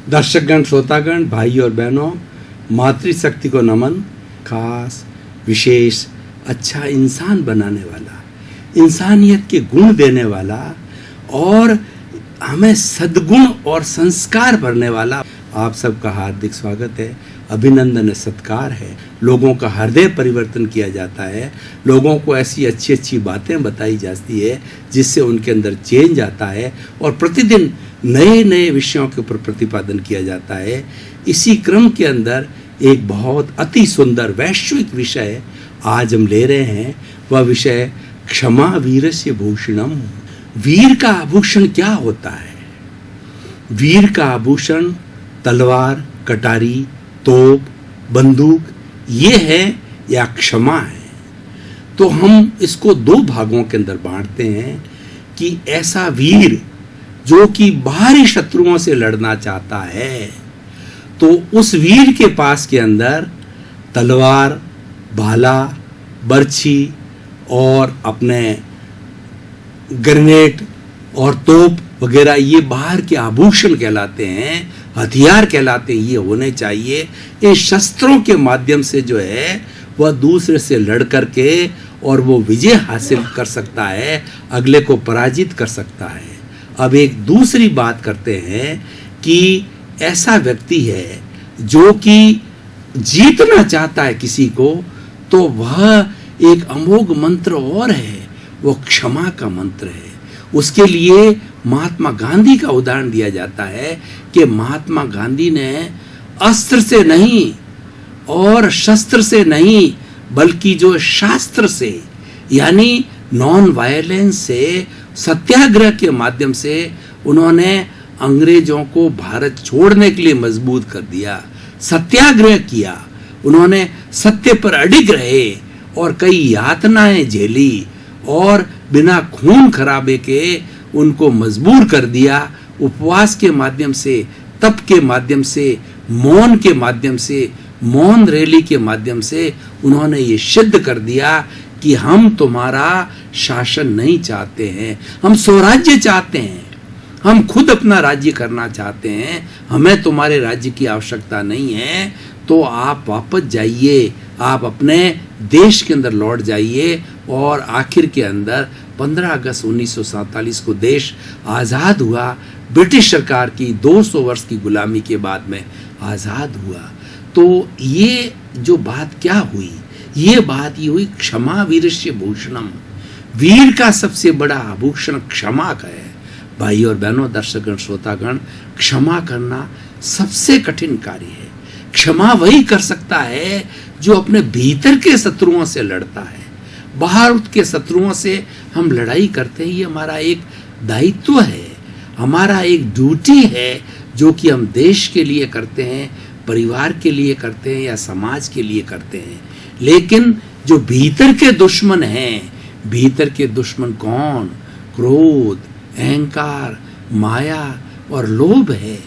दर्शकगण, श्रोतागण, भाई और बहनों, मातृशक्ति को नमन। खास, विशेष, अच्छा इंसान बनाने वाला, इंसानियत के गुण देने वाला और हमें सद्गुण और संस्कार भरने वाला आप सबका हार्दिक स्वागत है, अभिनंदन है, सत्कार है। लोगों का हृदय परिवर्तन किया जाता है, लोगों को ऐसी अच्छी अच्छी बातें बताई जाती है जिससे उनके अंदर चेंज आता है और प्रतिदिन नए नए विषयों के ऊपर प्रतिपादन किया जाता है। इसी क्रम के अंदर एक बहुत अति सुंदर वैश्विक विषय आज हम ले रहे हैं। वह विषय क्षमा वीरस्य भूषणम। वीर का आभूषण क्या होता है? वीर का आभूषण तलवार, कटारी, तोप, बंदूक ये है या क्षमा है? तो हम इसको दो भागों के अंदर बांटते हैं कि ऐसा वीर जो कि बाहरी शत्रुओं से लड़ना चाहता है, तो उस वीर के पास के अंदर तलवार, भाला, बर्छी और अपने ग्रेनेड और तोप वगैरह ये बाहर के आभूषण कहलाते हैं, हथियार कहलाते हैं। ये होने चाहिए। इन शस्त्रों के माध्यम से जो है वह दूसरे से लड़ करके और वो विजय हासिल कर सकता है, अगले को पराजित कर सकता है। अब एक दूसरी बात करते हैं कि ऐसा व्यक्ति है जो कि जीतना चाहता है किसी को, तो वह एक अमोघ मंत्र और है, वो क्षमा का मंत्र है। उसके लिए महात्मा गांधी का उदाहरण दिया जाता है कि महात्मा गांधी ने अस्त्र से नहीं और शस्त्र से नहीं बल्कि जो शास्त्र से यानी नॉन वायलेंस से, सत्याग्रह के माध्यम से उन्होंने अंग्रेजों को भारत छोड़ने के लिए मजबूत कर दिया। सत्याग्रह किया, उन्होंने सत्य पर अडिग रहे और कई यातनाएं झेली और बिना खून खराबे के उनको मजबूर कर दिया। उपवास के माध्यम से, तप के माध्यम से, मौन के माध्यम से, मौन रैली के माध्यम से उन्होंने ये सिद्ध कर दिया कि हम तुम्हारा शासन नहीं चाहते हैं, हम स्वराज्य चाहते हैं, हम खुद अपना राज्य करना चाहते हैं, हमें तुम्हारे राज्य की आवश्यकता नहीं है। तो आप वापस जाइए, आप अपने देश के अंदर लौट जाइए। और आखिर के अंदर 15 अगस्त 1947 को देश आज़ाद हुआ। ब्रिटिश सरकार की 200 वर्ष की गुलामी के बाद में आज़ाद हुआ। तो ये जो बात क्या हुई, ये बात ये हुई क्षमा वीरस्य भूषणम। वीर का सबसे बड़ा आभूषण क्षमा का है। भाई और बहनों, दर्शकगण, श्रोतागण, क्षमा करना सबसे कठिन कार्य है। क्षमा वही कर सकता है जो अपने भीतर के शत्रुओं से लड़ता है। बाहर के शत्रुओं से हम लड़ाई करते हैं, ये हमारा एक दायित्व है, हमारा एक ड्यूटी है जो कि हम देश के लिए करते हैं, परिवार के लिए करते हैं या समाज के लिए करते हैं। लेकिन जो भीतर के दुश्मन हैं, भीतर के दुश्मन कौन? क्रोध, अहंकार, माया और लोभ है।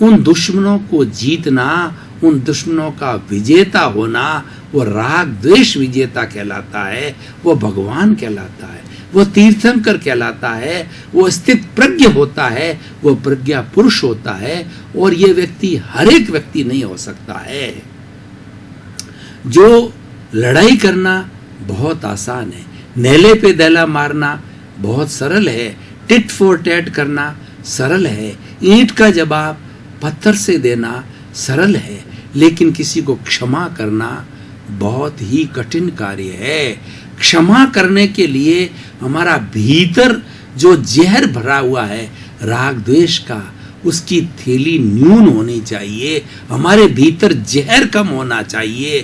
उन दुश्मनों को जीतना, उन दुश्मनों का विजेता होना, वो राग द्वेष विजेता कहलाता है, वो भगवान कहलाता है, वो तीर्थंकर कहलाता है, वो स्थित प्रज्ञ होता है, वो प्रज्ञा पुरुष होता है। और ये व्यक्ति हर एक व्यक्ति नहीं हो सकता है। जो लड़ाई करना बहुत आसान है, नेले पे दैला मारना बहुत सरल है, टिट फॉर टैट करना सरल है, ईंट का जवाब पत्थर से देना सरल है, लेकिन किसी को क्षमा करना बहुत ही कठिन कार्य है। क्षमा करने के लिए हमारा भीतर जो जहर भरा हुआ है राग द्वेष का, उसकी थैली न्यून होनी चाहिए। हमारे भीतर जहर कम होना चाहिए।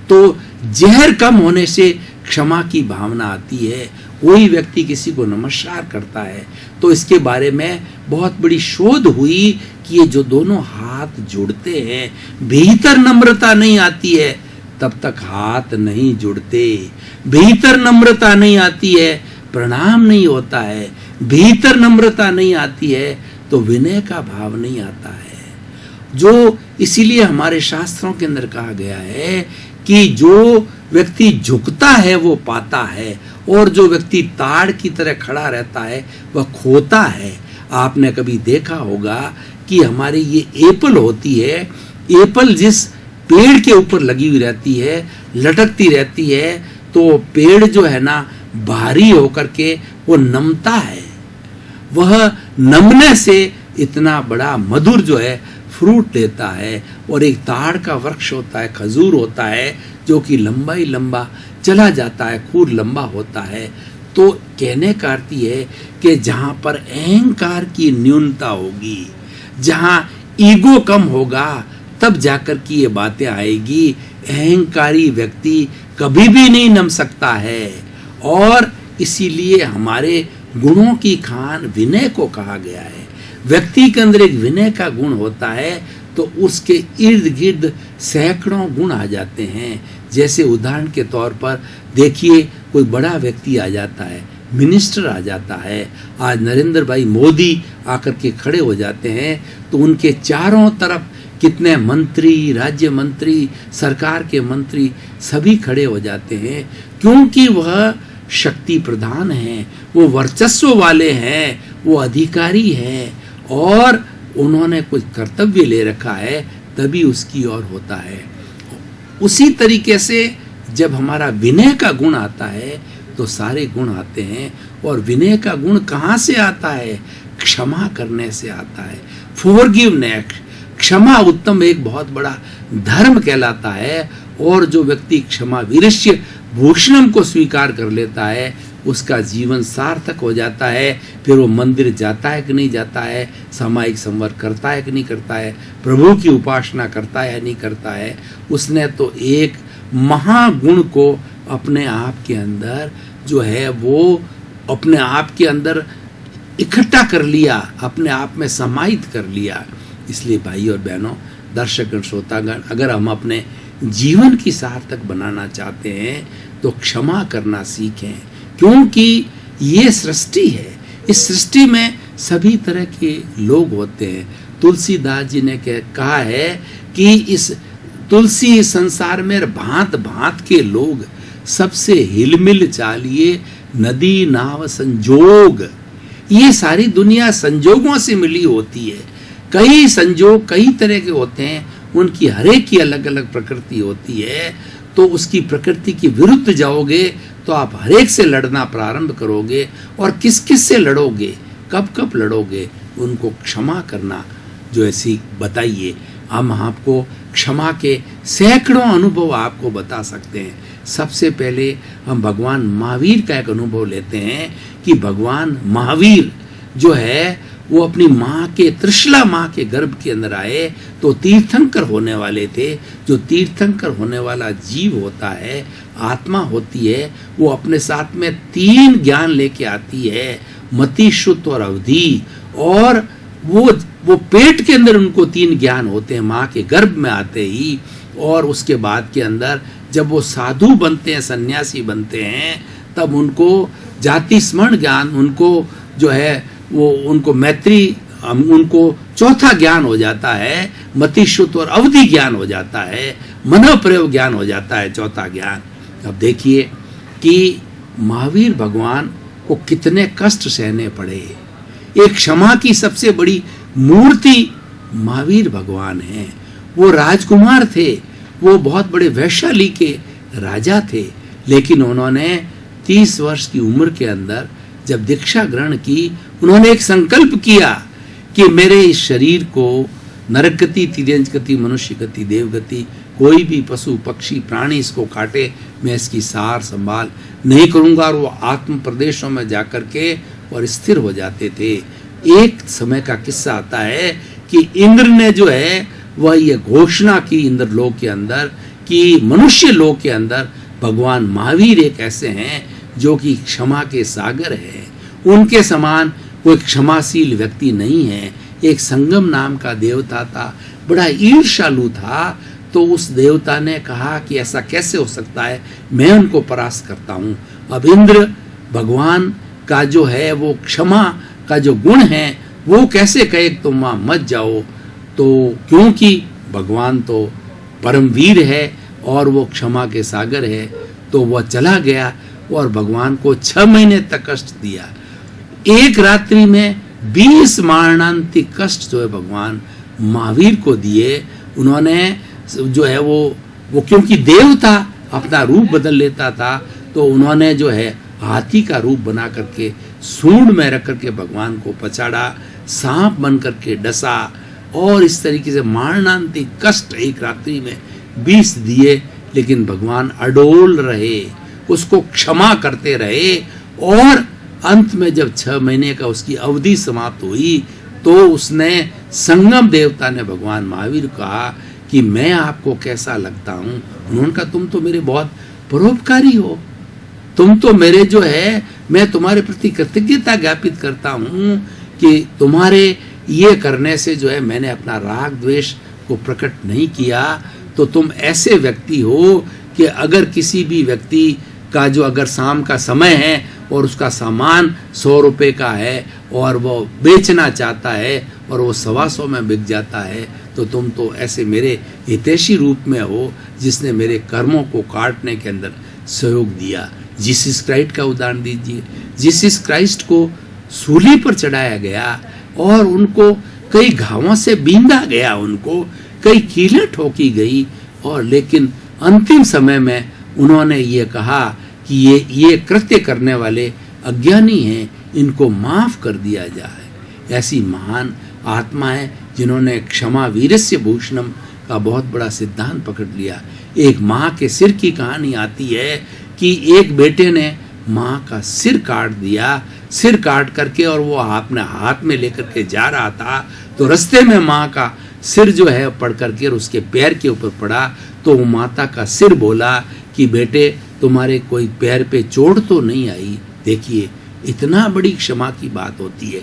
तो जहर कम होने से क्षमा की भावना आती है। कोई व्यक्ति किसी को नमस्कार करता है तो इसके बारे में बहुत बड़ी शोध हुई कि ये जो दोनों हाथ जुड़ते हैं, भीतर नम्रता नहीं आती है तब तक हाथ नहीं जुड़ते। भीतर नम्रता नहीं आती है, प्रणाम नहीं होता है। भीतर नम्रता नहीं आती है तो विनय का भाव नहीं आता है। जो इसीलिए हमारे शास्त्रों के अंदर कहा गया है कि जो व्यक्ति झुकता है वो पाता है और जो व्यक्ति ताड़ की तरह खड़ा रहता है वह खोता है। आपने कभी देखा होगा कि हमारी ये एप्पल होती है, एप्पल जिस पेड़ के ऊपर लगी हुई रहती है, लटकती रहती है, तो पेड़ जो है ना भारी होकर के वो नमता है। वह नमने से इतना बड़ा मधुर जो है फ्रूट देता है। और एक ताड़ का वृक्ष होता है, खजूर होता है, जो कि लंबा ही लंबा चला जाता है, खूब लंबा होता है। तो कहने का अर्थ है कि जहाँ पर अहंकार की न्यूनता होगी, जहाँ ईगो कम होगा, तब जाकर की ये बातें आएगी। अहंकारी व्यक्ति कभी भी नहीं नम सकता है। और इसीलिए हमारे गुणों की खान विनय को कहा गया है। व्यक्ति के अंदर एक विनय का गुण होता है तो उसके इर्द गिर्द सैकड़ों गुण आ जाते हैं। जैसे उदाहरण के तौर पर देखिए, कोई बड़ा व्यक्ति आ जाता है, मिनिस्टर आ जाता है। आज नरेंद्र भाई मोदी आकर के खड़े हो जाते हैं तो उनके चारों तरफ कितने मंत्री, राज्य मंत्री, सरकार के मंत्री सभी खड़े हो जाते हैं, क्योंकि वह शक्ति प्रधान हैं, वो वर्चस्व वाले हैं, वो अधिकारी हैं और उन्होंने कुछ कर्तव्य ले रखा है, तभी उसकी ओर होता है। उसी तरीके से जब हमारा विनय का गुण आता है तो सारे गुण आते हैं। और विनय का गुण कहाँ से आता है? क्षमा करने से आता है। फॉरगिवनेस, क्षमा उत्तम एक बहुत बड़ा धर्म कहलाता है। और जो व्यक्ति क्षमा वीरस्य भूषणम को स्वीकार कर लेता है, उसका जीवन सार्थक हो जाता है। फिर वो मंदिर जाता है कि नहीं जाता है, सामायिक संवर करता है कि नहीं करता है, प्रभु की उपासना करता है या नहीं करता है, उसने तो एक महागुण को अपने आप के अंदर जो है वो अपने आप के अंदर इकट्ठा कर लिया, अपने आप में समाहित कर लिया। इसलिए भाई और बहनों, दर्शकगण, श्रोतागण, अगर हम अपने जीवन की सार्थक बनाना चाहते हैं तो क्षमा करना सीखें, क्योंकि ये सृष्टि है। इस सृष्टि में सभी तरह के लोग होते हैं। तुलसीदास जी ने कहा है कि इस तुलसी संसार में भांत भांत के लोग, सबसे हिलमिल चालिए नदी नाव संजोग। ये सारी दुनिया संजोगों से मिली होती है। कई संजोग कई तरह के होते हैं, उनकी हर एक की अलग अलग प्रकृति होती है। तो उसकी प्रकृति के विरुद्ध जाओगे तो आप हर एक से लड़ना प्रारंभ करोगे। और किस किस से लड़ोगे, कब कब लड़ोगे, उनको क्षमा करना जो ऐसी बताइए। हम आपको क्षमा के सैकड़ों अनुभव आपको बता सकते हैं। सबसे पहले हम भगवान महावीर का एक अनुभव लेते हैं कि भगवान महावीर जो है वो अपनी माँ के, त्रिशला माँ के गर्भ के अंदर आए तो तीर्थंकर होने वाले थे। जो तीर्थंकर होने वाला जीव होता है, आत्मा होती है, वो अपने साथ में 3 ज्ञान लेके आती है, मति, श्रुत और अवधि। और वो पेट के अंदर उनको 3 ज्ञान होते हैं माँ के गर्भ में आते ही। और उसके बाद के अंदर जब वो साधु बनते हैं, सन्यासी बनते हैं, तब उनको जाति स्मरण ज्ञान, उनको जो है वो उनको मैत्री, उनको चौथा ज्ञान हो जाता है, मति, श्रुत और अवधि ज्ञान हो जाता है, मनोप्रयोग ज्ञान हो जाता है चौथा ज्ञान। अब देखिए कि महावीर भगवान को कितने कष्ट सहने पड़े। एक क्षमा की सबसे बड़ी मूर्ति महावीर भगवान हैं। वो राजकुमार थे, वो बहुत बड़े वैशाली के राजा थे, लेकिन उन्होंने 30 वर्ष की उम्र के अंदर जब दीक्षा ग्रहण की, उन्होंने एक संकल्प किया कि मेरे इस शरीर को नरक गति, तिर्यंच गति, मनुष्य गति, देव गति, कोई भी पशु पक्षी प्राणी इसको काटे, मैं इसकी सार संभाल नहीं करूंगा। और वो आत्म प्रदेशों में जाकर के और स्थिर हो जाते थे। एक समय का किस्सा आता है कि इंद्र ने जो है वह ये घोषणा की इंद्रलोक के अंदर कि मनुष्य लोक के अंदर भगवान महावीर एक ऐसे हैं जो कि क्षमा के सागर है। उनके समान कोई क्षमाशील व्यक्ति नहीं है। एक संगम नाम का देवता था, बड़ा ईर्ष्यालु था। तो उस देवता ने कहा कि ऐसा कैसे हो सकता है, मैं उनको परास्त करता हूँ। अब इंद्र भगवान का जो है वो क्षमा का जो गुण है वो कैसे कहे तुम वहाँ मत जाओ, तो क्योंकि भगवान तो परमवीर है और वो क्षमा के सागर है। तो वह चला गया और भगवान को 6 महीने तक कष्ट दिया। एक रात्रि में 20 मरणांतिक कष्ट जो है भगवान महावीर को दिए। उन्होंने जो है वो क्योंकि देव था, अपना रूप बदल लेता था, तो उन्होंने जो है हाथी का रूप बना करके सूंड में रख करके भगवान को पछाड़ा, सांप बन करके डसा और इस तरीके से मरणांतिक कष्ट एक रात्रि में 20 दिए। लेकिन भगवान अडोल रहे, उसको क्षमा करते रहे और अंत में जब 6 महीने का उसकी अवधि समाप्त हुई तो उसने संगम देवता ने भगवान महावीर को कहा कि मैं आपको कैसा लगता हूँ। उन्होंने कहा तुम तो मेरे बहुत परोपकारी हो, तुम तो मेरे जो है, मैं तुम्हारे प्रति कृतज्ञता ज्ञापित करता हूँ कि तुम्हारे ये करने से जो है मैंने अपना राग द्वेष को प्रकट नहीं किया। तो तुम ऐसे व्यक्ति हो कि अगर किसी भी व्यक्ति का जो अगर शाम का समय है और उसका सामान 100 रुपये का है और वो बेचना चाहता है और वो 125 में बिक जाता है, तो तुम तो ऐसे मेरे हितैषी रूप में हो जिसने मेरे कर्मों को काटने के अंदर सहयोग दिया। जीसस क्राइस्ट का उदाहरण दीजिए। जीसस क्राइस्ट को सूली पर चढ़ाया गया और उनको कई घावों से बींधा गया, उनको कई कीलें ठोकी गई, और लेकिन अंतिम समय में उन्होंने ये कहा कि ये कृत्य करने वाले अज्ञानी हैं, इनको माफ कर दिया जाए। ऐसी महान आत्मा है जिन्होंने क्षमा वीरस्य भूषणम का बहुत बड़ा सिद्धांत पकड़ लिया। एक माँ के सिर की कहानी आती है कि एक बेटे ने माँ का सिर काट दिया, सिर काट करके और वो अपने हाथ में लेकर के जा रहा था, तो रास्ते में माँ का सिर जो है पड़ करके और उसके पैर के ऊपर पड़ा, तो वो माता का सिर बोला कि बेटे तुम्हारे कोई पैर पे चोट तो नहीं आई। देखिए इतना बड़ी क्षमा की बात होती है।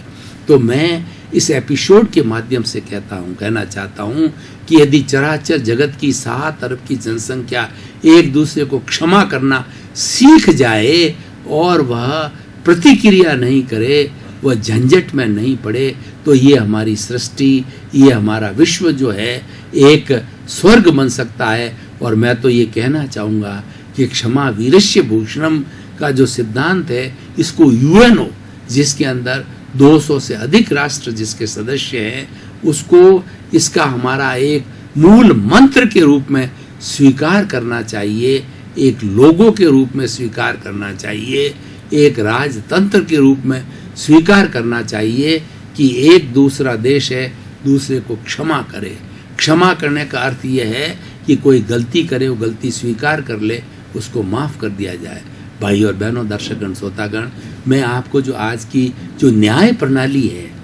तो मैं इस एपिसोड के माध्यम से कहना चाहता हूँ कि यदि चराचर जगत की 7 अरब की जनसंख्या एक दूसरे को क्षमा करना सीख जाए और वह प्रतिक्रिया नहीं करे, वह झंझट में नहीं पड़े, तो ये हमारी सृष्टि, ये हमारा विश्व जो है एक स्वर्ग बन सकता है। और मैं तो ये कहना चाहूँगा कि क्षमा वीरस्य भूषणम का जो सिद्धांत है, इसको यूएनओ जिसके अंदर 200 से अधिक राष्ट्र जिसके सदस्य हैं, उसको इसका हमारा एक मूल मंत्र के रूप में स्वीकार करना चाहिए, एक लोगों के रूप में स्वीकार करना चाहिए, एक राजतंत्र के रूप में स्वीकार करना चाहिए कि एक दूसरा देश है, दूसरे को क्षमा करे। क्षमा करने का अर्थ यह है कि कोई गलती करे, वो गलती स्वीकार कर ले, उसको माफ़ कर दिया जाए। भाई और बहनों, दर्शकगण, श्रोतागण, मैं आपको जो आज की जो न्याय प्रणाली है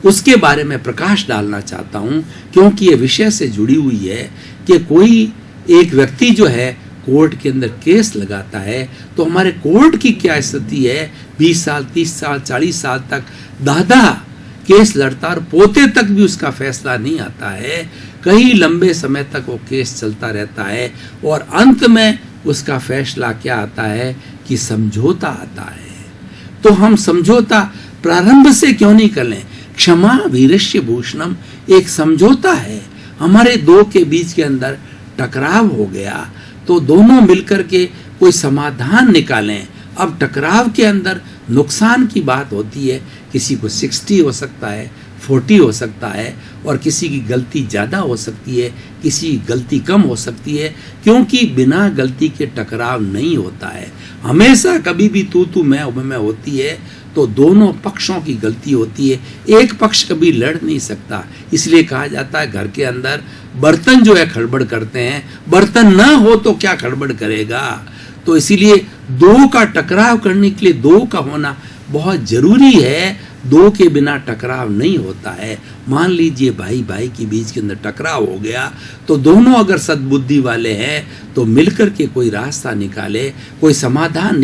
उसके बारे में प्रकाश डालना चाहता हूँ, क्योंकि ये विषय से जुड़ी हुई है कि कोई एक व्यक्ति जो है कोर्ट के अंदर केस लगाता है, तो हमारे कोर्ट की क्या स्थिति है। 20 साल, 30 साल, 40 साल तक दादा केस लड़ता और पोते तक भी उसका फैसला नहीं आता है। कई लंबे समय तक वो केस चलता रहता है और अंत में उसका फैसला क्या आता है कि समझौता आता है। तो हम समझौता प्रारंभ से क्यों नहीं कर लें। क्षमा वीरस्य भूषणम एक समझौता है। हमारे दो के बीच के अंदर टकराव हो गया, तो दोनों मिलकर के कोई समाधान निकालें। अब टकराव के अंदर नुकसान की बात होती है, किसी को 60 हो सकता है, 40 हो सकता है, और किसी की गलती ज़्यादा हो सकती है, किसी की गलती कम हो सकती है, क्योंकि बिना गलती के टकराव नहीं होता है। हमेशा कभी भी तू मैं होती है, तो दोनों पक्षों की गलती होती है, एक पक्ष कभी लड़ नहीं सकता। इसलिए कहा जाता है घर के अंदर बर्तन जो है खड़बड़ करते हैं, बर्तन ना हो तो क्या खड़बड़ करेगा। तो इसीलिए दो का टकराव करने के लिए दो का होना बहुत जरूरी है। दो के बिना टकराव नहीं होता है। मान लीजिए भाई भाई के बीच के अंदर टकराव हो गया, तो दोनों अगर सद्बुद्धि वाले हैं तो मिलकर के कोई रास्ता निकाले, कोई समाधान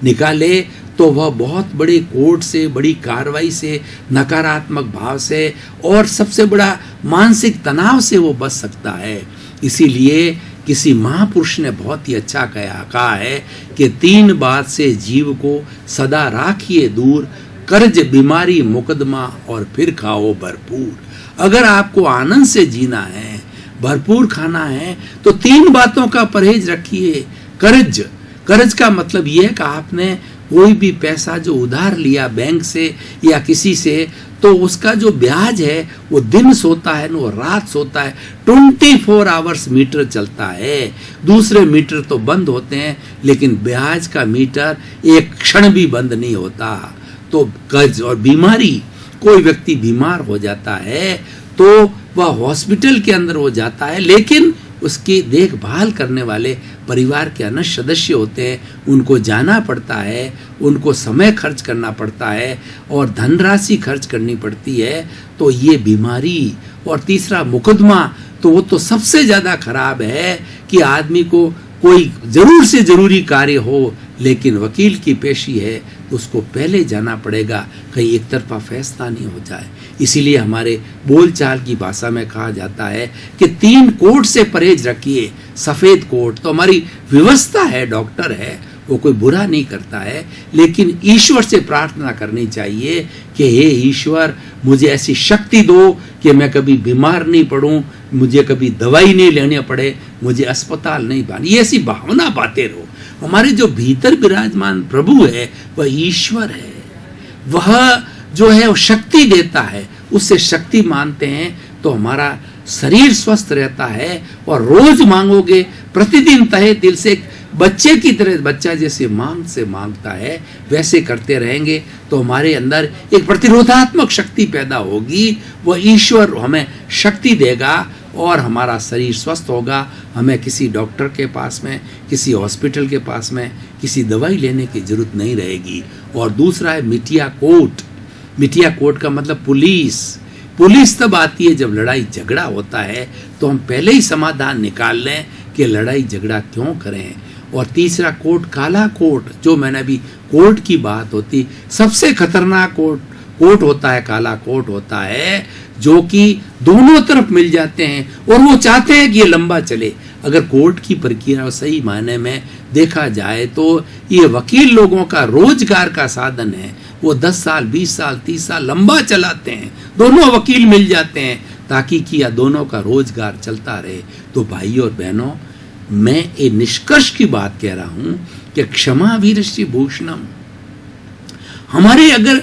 निकाले, तो वह बहुत बड़े कोर्ट से, बड़ी कार्रवाई से, नकारात्मक भाव से और सबसे बड़ा मानसिक तनाव से वो बच सकता है। इसीलिए किसी महापुरुष ने बहुत ही अच्छा कहा है कि 3 बात से जीव को सदा राखिए दूर, कर्ज, बीमारी, मुकदमा और फिर खाओ भरपूर। अगर आपको आनंद से जीना है, भरपूर खाना है, तो 3 बातों का परहेज रखिए। कर्ज का मतलब यह है कि आपने कोई भी पैसा जो उधार लिया बैंक से या किसी से, तो उसका जो ब्याज है वो दिन सोता है, वो रात सोता है। 24 आवर्स मीटर चलता है। दूसरे मीटर तो बंद होते हैं, लेकिन ब्याज का मीटर एक क्षण भी बंद नहीं होता। तो कर्ज और बीमारी, कोई व्यक्ति बीमार हो जाता है तो वह हॉस्पिटल के अंदर हो जाता है, लेकिन उसकी देखभाल करने वाले परिवार के अन्य सदस्य होते हैं, उनको जाना पड़ता है, उनको समय खर्च करना पड़ता है और धनराशि खर्च करनी पड़ती है। तो ये बीमारी, और तीसरा मुकदमा, तो वो तो सबसे ज़्यादा खराब है कि आदमी को कोई जरूर से जरूरी कार्य हो, लेकिन वकील की पेशी है तो उसको पहले जाना पड़ेगा, कहीं एक तरफा फैसला नहीं हो जाए। इसीलिए हमारे बोलचाल की भाषा में कहा जाता है कि 3 कोट से परहेज रखिए। सफ़ेद कोट तो हमारी व्यवस्था है, डॉक्टर है, वो कोई बुरा नहीं करता है, लेकिन ईश्वर से प्रार्थना करनी चाहिए कि हे ईश्वर, मुझे ऐसी शक्ति दो कि मैं कभी बीमार नहीं पड़ूं, मुझे कभी दवाई नहीं लेनी पड़े, मुझे अस्पताल नहीं पानी। ये ऐसी भावना पाते रहो। हमारे जो भीतर विराजमान प्रभु है वह ईश्वर है, वह जो है वो शक्ति देता है, उससे शक्ति मानते हैं तो हमारा शरीर स्वस्थ रहता है। और रोज मांगोगे, प्रतिदिन तहे दिल से, बच्चे की तरह, बच्चा जैसे मांग से मांगता है वैसे करते रहेंगे तो हमारे अंदर एक प्रतिरोधात्मक शक्ति पैदा होगी। वह ईश्वर हमें शक्ति देगा और हमारा शरीर स्वस्थ होगा। हमें किसी डॉक्टर के पास में, किसी हॉस्पिटल के पास में किसी दवाई लेने की जरूरत नहीं रहेगी। और दूसरा है मिटिया कोट। मिटिया कोट का मतलब पुलिस। पुलिस तब आती है जब लड़ाई झगड़ा होता है, तो हम पहले ही समाधान निकाल लें कि लड़ाई झगड़ा क्यों करें। और तीसरा कोट काला कोट, जो मैंने अभी कोट की बात होती, सबसे खतरनाक कोट होता है काला कोट होता है, जो कि दोनों तरफ मिल जाते हैं और वो चाहते हैं कि ये लंबा चले। अगर कोर्ट की प्रक्रिया सही मायने में देखा जाए तो ये वकील लोगों का रोजगार का साधन है। वो 10 साल, 20 साल, 30 साल लंबा चलाते हैं, दोनों वकील मिल जाते हैं ताकि किया दोनों का रोजगार चलता रहे। तो भाइयों और बहनों, मैं ये निष्कर्ष की बात कह रहा हूं कि क्षमा वीरस्य भूषणम। हमारे अगर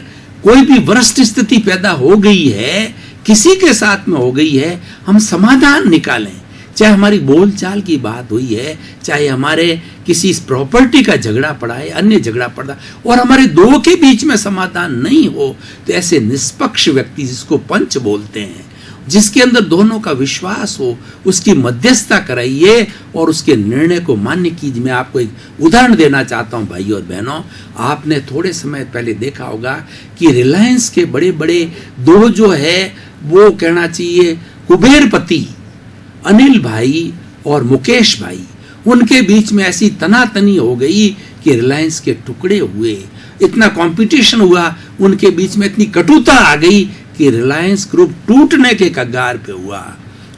कोई भी वरिष्ठ स्थिति पैदा हो गई है, किसी के साथ में हो गई है, हम समाधान निकालें। चाहे हमारी बोलचाल की बात हुई है, चाहे हमारे किसी प्रॉपर्टी का झगड़ा पड़ा है, अन्य झगड़ा पड़ा, और हमारे दो के बीच में समाधान नहीं हो, तो ऐसे निष्पक्ष व्यक्ति, जिसको पंच बोलते हैं, जिसके अंदर दोनों का विश्वास हो, उसकी मध्यस्थता कराइए और उसके निर्णय को मान्य कीजिए। मैं आपको एक उदाहरण देना चाहता हूं भाइयों और बहनों। आपने थोड़े समय पहले देखा होगा कि रिलायंस के बड़े बड़े दो जो है, वो कहना चाहिए कुबेरपति अनिल भाई और मुकेश भाई, उनके बीच में ऐसी तनातनी हो गई कि रिलायंस के टुकड़े हुए, इतना कंपटीशन हुआ, उनके बीच में इतनी कटुता आ गई कि रिलायंस ग्रुप टूटने के कगार पे हुआ।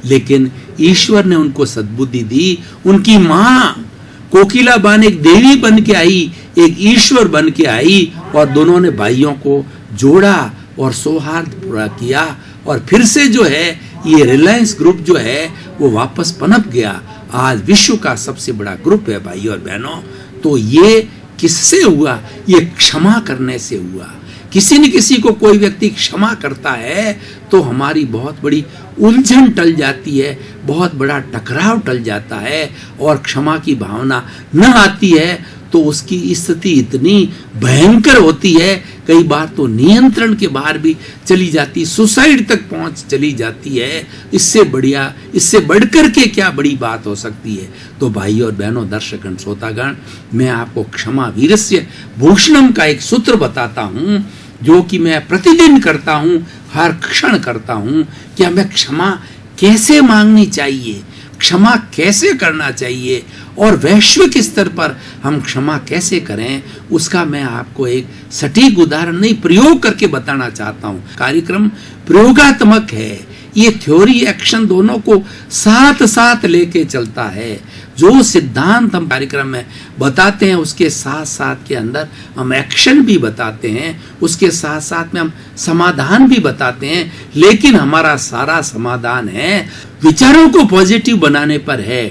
लेकिन ईश्वर ने उनको सद्बुद्धि दी। उनकी माँ कोकिलाबान एक देवी बन के आई, एक ईश्वर बन के आई, और दोनों ने भाइयों को जोड़ा और सौहार्द पूरा किया, और फिर से जो है ये रिलायंस ग्रुप जो है वो वापस पनप गया। आज विश्व का सबसे बड़ा ग्रुप है भाइयों और बहनों। तो ये किससे हुआ? ये क्षमा करने से हुआ। किसी न किसी को कोई व्यक्ति क्षमा करता है तो हमारी बहुत बड़ी उलझन टल जाती है, बहुत बड़ा टकराव टल जाता है, और क्षमा की भावना न आती है तो उसकी स्थिति इतनी भयंकर होती है, कई बार तो नियंत्रण के बाहर भी चली जाती, सुसाइड तक पहुंच चली जाती है। इससे बढ़िया, इससे बढ़कर के क्या बड़ी बात हो सकती है? तो भाइयों और बहनों, दर्शकगण, श्रोतागण, मैं आपको क्षमा वीरस्य भूषणम का एक सूत्र बताता हूं, जो कि मैं प्रतिदिन करता हूं, हर क्षण करता हूं, कि हमें क्षमा कैसे मांगनी चाहिए, क्षमा कैसे करना चाहिए, और वैश्विक स्तर पर हम क्षमा कैसे करें, उसका मैं आपको एक सटीक उदाहरण नहीं, प्रयोग करके बताना चाहता हूं। कार्यक्रम प्रयोगात्मक है, ये थ्योरी एक्शन दोनों को साथ साथ लेके चलता है। जो सिद्धांत हम कार्यक्रम में बताते हैं उसके साथ साथ के अंदर हम एक्शन भी बताते हैं, उसके साथ साथ में हम समाधान भी बताते हैं। लेकिन हमारा सारा समाधान है विचारों को पॉजिटिव बनाने पर है।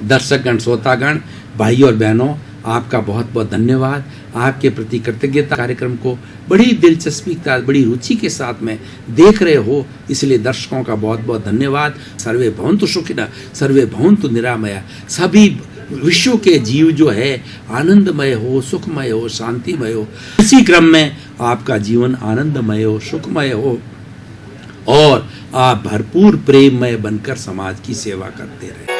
दर्शकगण, श्रोतागण, भाइयों और बहनों, आपका बहुत बहुत धन्यवाद। आपके प्रति कृतज्ञता कार्यक्रम को बड़ी दिलचस्पी के साथ, बड़ी रुचि के साथ में देख रहे हो, इसलिए दर्शकों का बहुत बहुत धन्यवाद। सर्वे भवन्तु सुखिनः, सर्वे भवन्तु निरामया। सभी विश्व के जीव जो है आनंदमय हो, सुखमय हो, शांतिमय हो। इसी क्रम में आपका जीवन आनंदमय हो, सुखमय हो और आप भरपूर प्रेममय बनकर समाज की सेवा करते रहे।